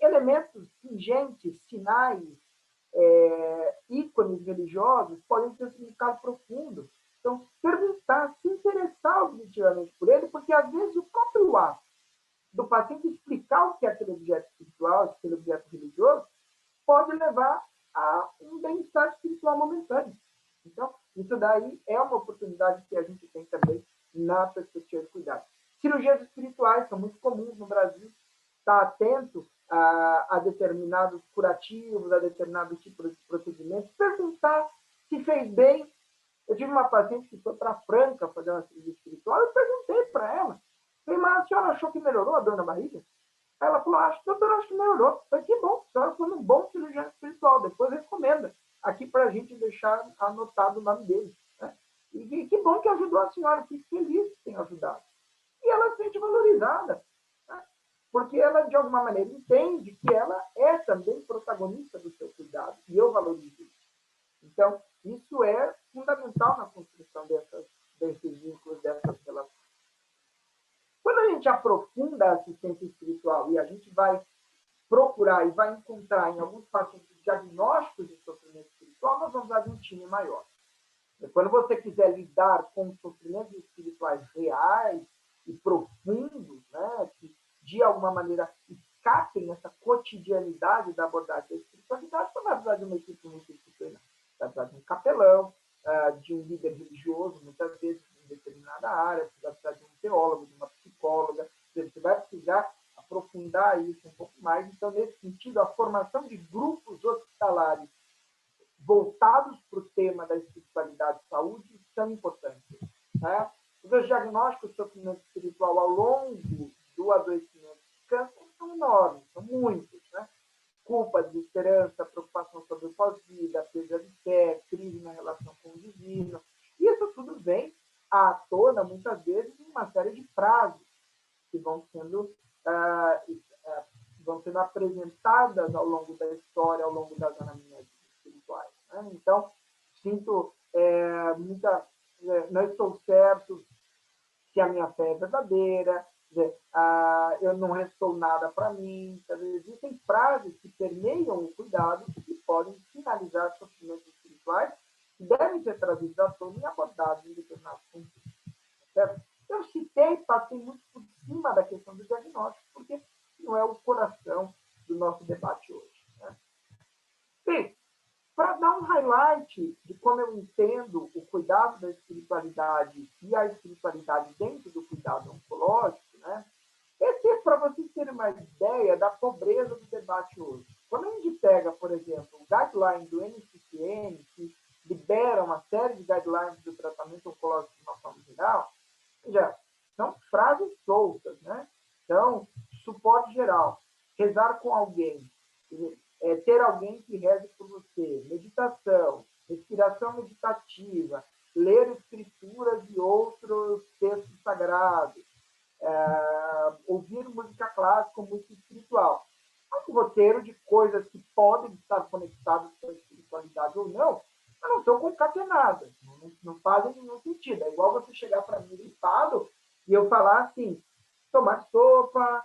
Elementos ingentes, sinais, ícones religiosos podem ter um significado profundo. Então, perguntar, se interessar objetivamente por ele, porque às vezes o próprio ato do paciente explicar o que é aquele objeto espiritual, aquele objeto religioso, pode levar a um bem-estar espiritual momentâneo. Então, isso daí é uma oportunidade que a gente tem também na perspectiva de cuidado. Cirurgias espirituais são muito comuns no Brasil. Estar atento a determinados curativos, a determinados tipos de procedimentos, perguntar se fez bem. Eu tive uma paciente que foi para Franca fazer uma cirurgia espiritual, eu perguntei para ela, falei, mas a senhora achou que melhorou a dor na barriga? Aí ela falou, doutor, acho que melhorou. Eu falei, que bom, a senhora foi um bom cirurgião espiritual, depois recomenda aqui para a gente deixar anotado o nome dele. Né? E que bom que ajudou a senhora, fico feliz que tenha ajudado. E ela se sente valorizada, né? Porque ela, de alguma maneira, entende que ela é também protagonista do seu cuidado, e eu valorizo isso. Então, isso é fundamental na construção desses vínculos, dessas relações. Quando a gente aprofunda a assistência espiritual e a gente vai procurar e vai encontrar em alguns pacientes diagnósticos de sofrimento espiritual, nós vamos dar um time maior. Quando você quiser lidar com sofrimentos espirituais reais e profundos, né, que de alguma maneira escapem essa cotidianidade da abordagem da espiritualidade, você vai precisar de uma equipe multidisciplinar. Vai precisar de um capelão, de um líder religioso, muitas vezes em determinada área, você vai precisar de um teólogo, de uma psicóloga, você vai precisar aprofundar isso um pouco mais. Então, nesse sentido, a formação de grupos hospitalares voltados para o tema da espiritualidade e saúde são importantes. Né? Os diagnósticos de sofrimento espiritual ao longo do adoecimento de câncer são enormes, são muitos. Né? Culpa, desesperança, preocupação sobre o pós-vida, perda de fé, crise na relação com o divino. Isso tudo vem à tona, muitas vezes, em uma série de frases que vão sendo apresentadas ao longo da história, ao longo das anamnésis espirituais. Né? Então, sinto não estou certo se a minha fé é verdadeira, eu não restou nada para mim. Existem frases que permeiam o cuidado e que podem finalizar sofrimentos espirituais que devem ser trazidos à tona e abordados em determinados contextos. Certo? Eu citei, passei muito por cima da questão do diagnóstico, porque não é o coração do nosso debate hoje. Né? Bem, para dar um highlight de como eu entendo o cuidado da espiritualidade e a espiritualidade dentro do cuidado oncológico, né? Esse é para vocês terem uma ideia da pobreza do debate hoje. Quando a gente pega, por exemplo, o guideline do NCCN, que libera uma série de guidelines do tratamento oncológico de uma forma geral, já são frases soltas, né? Então, suporte geral, rezar com alguém, ter alguém que reze por você, meditação, respiração meditativa, ler escrituras e outros textos sagrados, ouvir música clássica ou música espiritual. É um roteiro de coisas que podem estar conectadas com a espiritualidade ou não, mas não são concatenadas, não fazem nenhum sentido. É igual você chegar para mim gripado e eu falar assim, tomar sopa,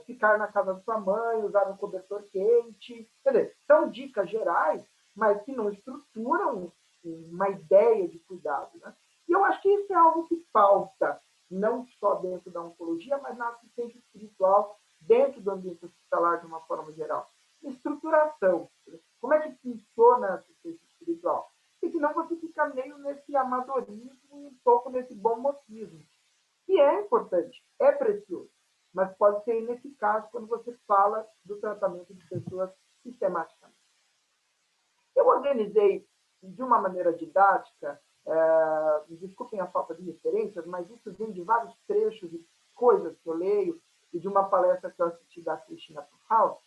ficar na casa da sua mãe, usar um cobertor quente. Quer dizer, são dicas gerais, mas que não estruturam uma ideia de cuidado. Né? E eu acho que isso é algo que falta, não só dentro da oncologia, mas na assistência espiritual, dentro do ambiente hospitalar de uma forma geral. Estruturação. Como é que funciona a assistência espiritual? Porque senão você fica meio nesse amadorismo e um pouco nesse bom motismo, que é importante, é precioso, mas pode ser ineficaz quando você fala do tratamento de pessoas sistematicamente. Eu organizei de uma maneira didática, desculpem a falta de referências, mas isso vem de vários trechos e coisas que eu leio e de uma palestra que eu assisti da Cristina House.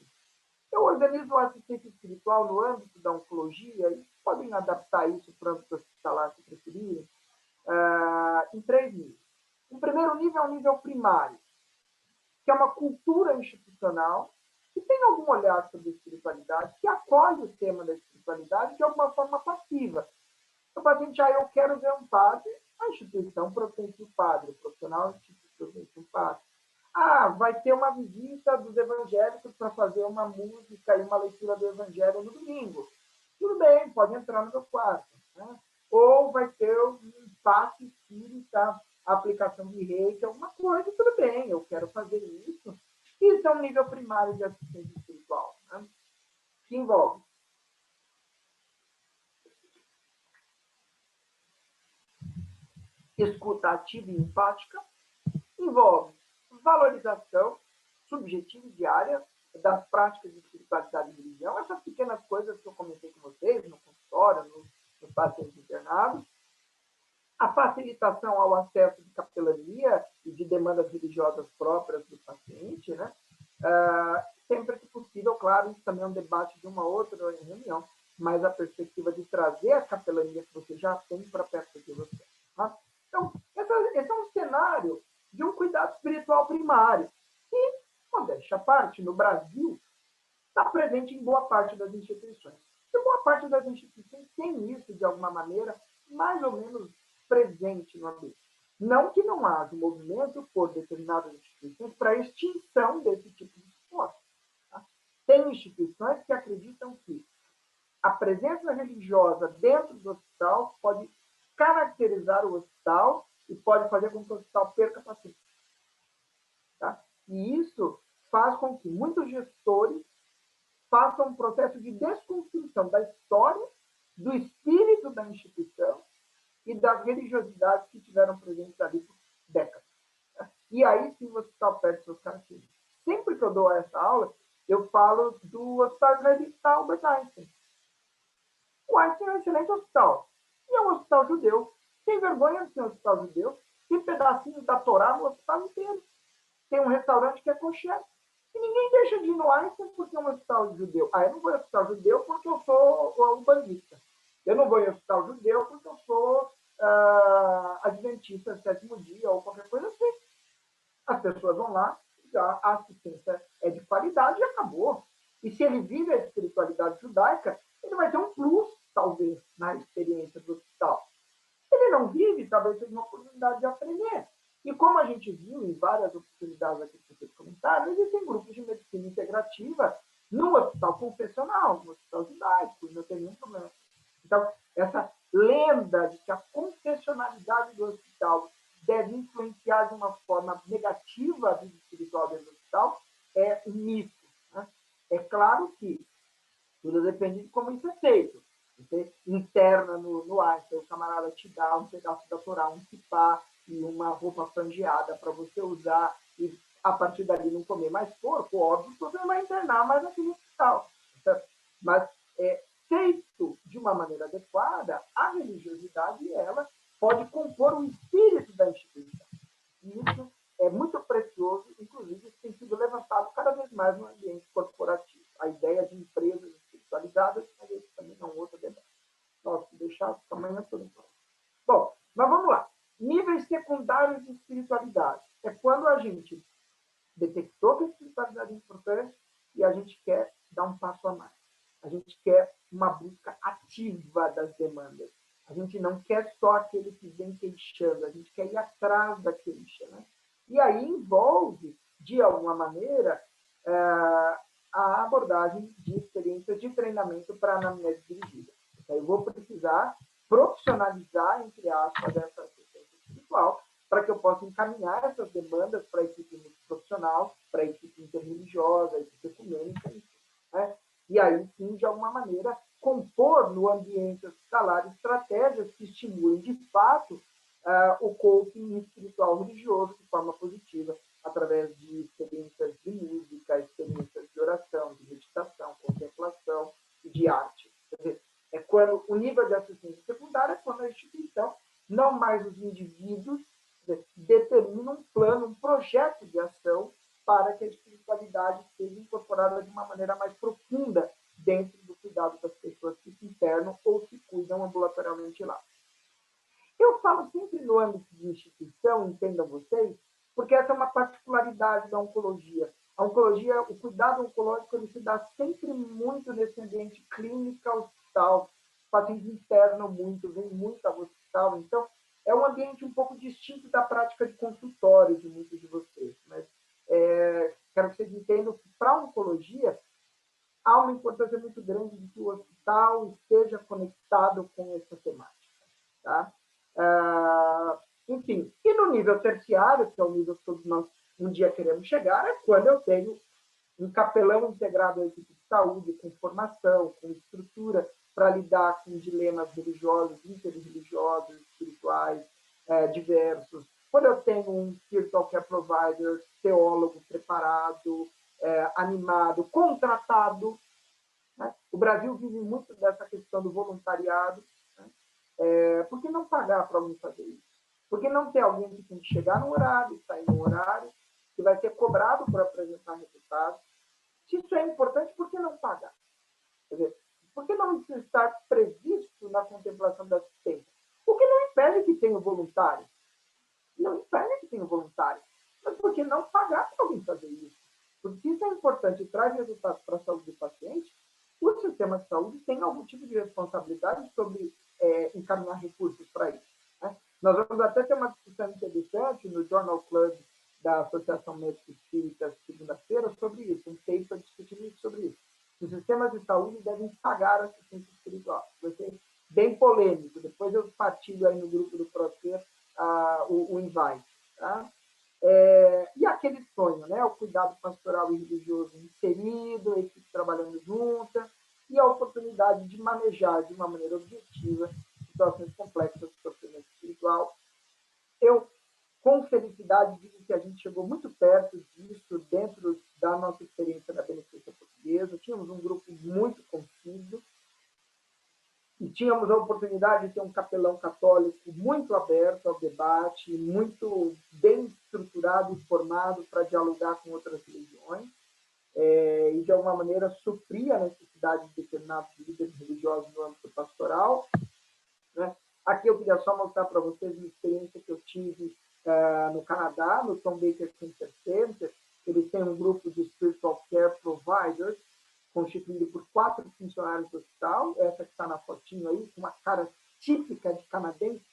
Eu organizo a assistência espiritual no âmbito da oncologia e podem adaptar isso para o âmbito hospitalar, se preferirem, em 3 níveis. O primeiro nível é o nível primário, que é uma cultura institucional que tem algum olhar sobre a espiritualidade, que acolhe o tema da espiritualidade de alguma forma passiva. O paciente, eu quero ver um padre, a instituição providencia o padre, o profissional providencia um padre. Vai ter uma visita dos evangélicos para fazer uma música e uma leitura do evangelho no domingo. Tudo bem, pode entrar no meu quarto. Né? Ou vai ter um passe espírita, aplicação de reiki, alguma coisa, tudo bem, eu quero fazer isso. Isso é um nível primário de assistência espiritual, né? Que envolve escuta ativa e empática, envolve valorização subjetiva e diária das práticas de espiritualidade e religião, essas pequenas coisas que eu comentei com vocês no consultório, nos pacientes internados, a facilitação ao acesso de capelania e de demandas religiosas próprias do paciente, né? Sempre que possível, claro, isso também é um debate de uma outra reunião, mas a perspectiva de trazer a capelania que você já tem para perto de você. Tá? Então, esse é um cenário de um cuidado espiritual primário, que, modéstia à parte, no Brasil, está presente em boa parte das instituições. E boa parte das instituições tem isso, de alguma maneira, mais ou menos presente no ambiente. Não que não haja um movimento por determinadas instituições para a extinção desse tipo de suporte. Tá? Tem instituições que acreditam que a presença religiosa dentro do hospital pode caracterizar o hospital e pode fazer com que o hospital perca pacientes. Tá? E isso faz com que muitos gestores façam um processo de desconstrução da história, do espírito da instituição e das religiosidades que tiveram presentes ali por décadas. E aí sim o hospital perde suas características. Sempre que eu dou essa aula, eu falo do Hospital Israelita Albert Einstein. O Einstein é um excelente hospital. E é um hospital judeu. Tem vergonha de ser um hospital judeu. Tem pedacinhos da Torá no hospital inteiro. Tem um restaurante que é kosher. E ninguém deixa de ir no Einstein porque é um hospital judeu. Eu não vou em hospital judeu porque eu sou um bandista. Eu não vou em hospital judeu porque eu sou adventista, sétimo dia ou qualquer coisa assim. As pessoas vão lá, a assistência é de qualidade e acabou. E se ele vive a espiritualidade judaica, ele vai ter um plus, talvez, na experiência do hospital. Se ele não vive, talvez seja uma oportunidade de aprender. E como a gente viu em várias oportunidades aqui que vocês comentaram, existem grupos de medicina integrativa no hospital confessional, no hospital judaico, e não tem nenhum problema. Então, essa lenda de que a confessionalidade do hospital deve influenciar de uma forma negativa a vida espiritual dentro do hospital é um mito. Né? É claro que tudo depende de como isso é feito. Você interna no Einstein, o camarada te dá um pedaço da Torá, um kipá e uma roupa franjeada para você usar e a partir dali não comer mais porco, óbvio que você não vai internar mais naquele hospital. Certo? Mas feito de uma maneira adequada, a religiosidade ela pode compor o espírito da instituição. E isso é muito precioso, inclusive isso tem sido levantado cada vez mais no ambiente corporativo. A ideia de empresas espiritualizadas, mas esse também é um outro debate. Nossa, deixar amanhã todo mundo. Bom, mas vamos lá. Níveis secundários de espiritualidade. É quando a gente detectou que a espiritualidade é importante e a gente quer dar um passo a mais. A gente quer uma busca ativa das demandas. A gente não quer só aquele que vem queixando, a gente quer ir atrás da queixa. Né? E aí envolve, de alguma maneira, a abordagem de experiências de treinamento para anamnese dirigida. Então, eu vou precisar profissionalizar, entre aspas, espiritual, para que eu possa encaminhar essas demandas para a equipe multiprofissional, para a equipe interreligiosa, a equipe ecumênica, né? E aí, sim, de alguma maneira, compor no ambiente hospitalar estratégias que estimulem, de fato, o coaching espiritual religioso de forma positiva, através de experiências de música, experiências de oração, de meditação, contemplação e de arte. Quer dizer, é quando o nível de assistência secundária é quando a instituição, não mais os indivíduos, determina um plano, um projeto de ação para que a espiritualidade seja incorporada de uma maneira mais profunda dentro do cuidado das pessoas que se internam ou se cuidam ambulatorialmente lá. Eu falo sempre no âmbito de instituição, entendam vocês, porque essa é uma particularidade da oncologia. A oncologia, o cuidado oncológico, ele se dá sempre muito nesse ambiente clínica, hospital. Os pacientes internam muito, vêm muito ao hospital. Então, é um ambiente um pouco distinto da prática de consultório de muitos de vocês. Mas quero que vocês entendam que, para a oncologia, há uma importância muito grande de que o hospital esteja conectado com essa temática. Tá? Enfim, e no nível terciário, que é o nível que todos nós um dia queremos chegar, é quando eu tenho um capelão integrado à equipe de saúde, com formação, com estrutura, para lidar com dilemas religiosos, interreligiosos, espirituais, diversos. Quando eu tenho um spiritual care provider, teólogo preparado, animado, contratado, né? O Brasil vive muito dessa questão do voluntariado. Né? Por que não pagar para alguém fazer isso? Por que não ter alguém que tem que chegar no horário, sair no horário, que vai ser cobrado por apresentar resultados? Se isso é importante, por que não pagar? Quer dizer, por que não isso estar previsto na contemplação da assistência? O que não impede que tenha voluntário. Não impede que tenha voluntário. Mas por que não pagar para alguém fazer isso? Porque se isso é importante e traz resultados para a saúde do paciente, o sistema de saúde tem algum tipo de responsabilidade sobre encaminhar recursos para isso. Né? Nós vamos até ter uma discussão interessante no Journal Club da Associação Médica Espírita, segunda-feira, sobre isso, um paper discutindo sobre isso. Os sistemas de saúde devem pagar a assistência espiritual. Vai ser bem polêmico. Depois eu partilho aí no grupo do Procer o invite. Tá? E aquele sonho, né? O cuidado pastoral e religioso inserido, a equipe trabalhando junta, e a oportunidade de manejar de uma maneira objetiva situações complexas de sofrimento espiritual. Eu, com felicidade, digo que a gente chegou muito perto disso dentro da nossa experiência na Beneficência Portuguesa. Tínhamos um grupo muito conciso e tínhamos a oportunidade de ter um capelão católico muito aberto ao debate, muito bem estruturado e formado para dialogar com outras religiões, e, de alguma maneira, suprir a necessidade de determinados líderes religiosos no âmbito pastoral. Né? Aqui eu queria só mostrar para vocês uma experiência que eu tive no Canadá, no Tom Baker Cancer Center. Eles têm um grupo de Spiritual Care Providers, constituído por 4 funcionários do hospital, essa que está na fotinho aí, com uma cara típica de canadense,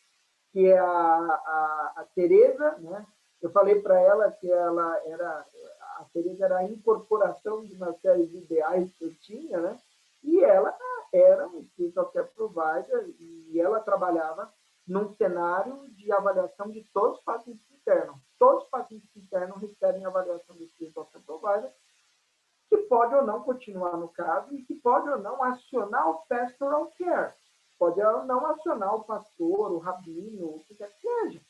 que é a Tereza, né? Eu falei para ela que a Tereza era a incorporação de uma série de ideais que eu tinha, né? E ela era um spiritual care provider e ela trabalhava num cenário de avaliação de todos os pacientes internos. Todos os pacientes internos recebem avaliação do spiritual care provider, que pode ou não continuar no caso e que pode ou não acionar o pastoral care, pode ou não acionar o pastor, o rabino, o que quer que seja.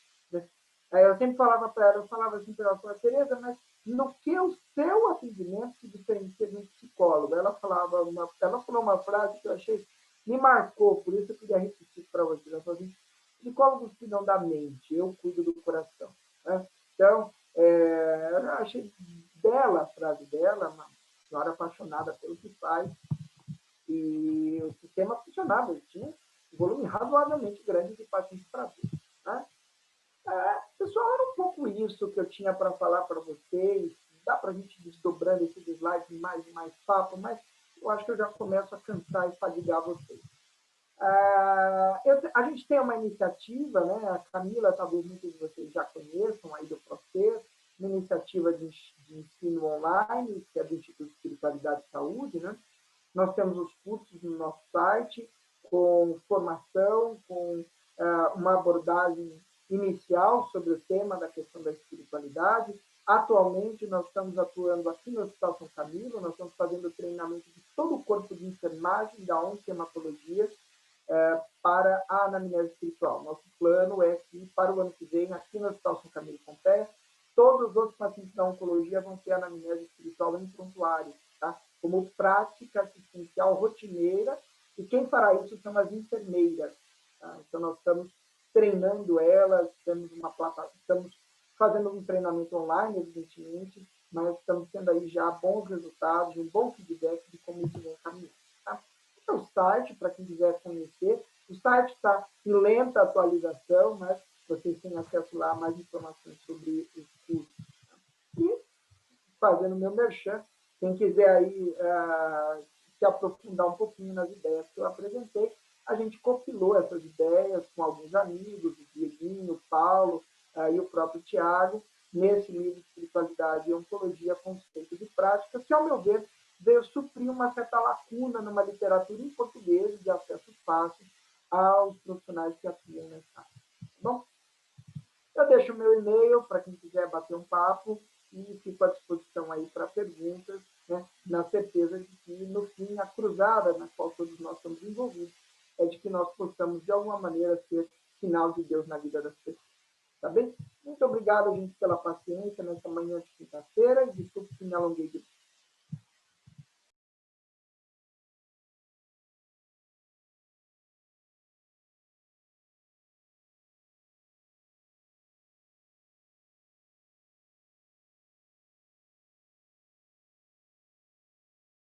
Aí eu sempre falava para ela, eu falava assim para ela, Tereza, mas no que o seu atendimento se diferencia de um psicólogo? Ela falou uma frase que eu achei, me marcou, por isso eu queria repetir para você. Ela falou assim, psicólogos cuidam da mente, eu cuido do coração. Né? Então, eu achei bela a frase dela, uma senhora apaixonada pelo que faz, e o sistema funcionava, ele tinha um volume razoavelmente grande de pacientes para ver. Né? Pessoal, era um pouco isso que eu tinha para falar para vocês. Dá para a gente desdobrando esses slides mais e mais papo, mas eu acho que eu já começo a cansar e fadigar vocês. A gente tem uma iniciativa, né? A Camila, talvez muitos de vocês já conheçam, aí do Procer, uma iniciativa de ensino online, que é do Instituto de Espiritualidade e Saúde, né? Nós temos os cursos no nosso site, com formação, com uma abordagem inicial sobre o tema da questão da espiritualidade. Atualmente, nós estamos atuando aqui no Hospital São Camilo, nós estamos fazendo treinamento de todo o corpo de enfermagem da onquematologia para a anamnese espiritual. Nosso plano é que, para o ano que vem, aqui no Hospital São Camilo Compé, todos os outros pacientes da oncologia vão ter anamnese espiritual em prontuário, tá? Como prática assistencial rotineira, e quem fará isso são as enfermeiras. Tá? Então, nós estamos treinando elas, temos uma plataforma, estamos fazendo um treinamento online, evidentemente, mas estamos tendo aí já bons resultados, um bom feedback de como isso vem caminhando. Tá? Esse é o site, para quem quiser conhecer. O site está em lenta atualização, mas vocês têm acesso lá a mais informações sobre os cursos. Tá? E, fazendo meu merchan, quem quiser aí se aprofundar um pouquinho nas ideias que eu apresentei, a gente compilou essas ideias com alguns amigos, o Dieguinho, o Paulo e o próprio Tiago, nesse livro Espiritualidade e Oncologia, Conceitos e Práticas, que, ao meu ver, veio suprir uma certa lacuna numa literatura em português de acesso fácil aos profissionais que atuam nessa área. Tá bom? Eu deixo o meu e-mail para quem quiser bater um papo e fico à disposição aí para perguntas, né, na certeza de que, no fim, a cruzada na qual todos nós estamos envolvidos é de que nós possamos, de alguma maneira, ser sinal de Deus na vida das pessoas. Tá bem? Muito obrigado, gente, pela paciência nessa manhã de quinta-feira. Desculpe se me alonguei demais.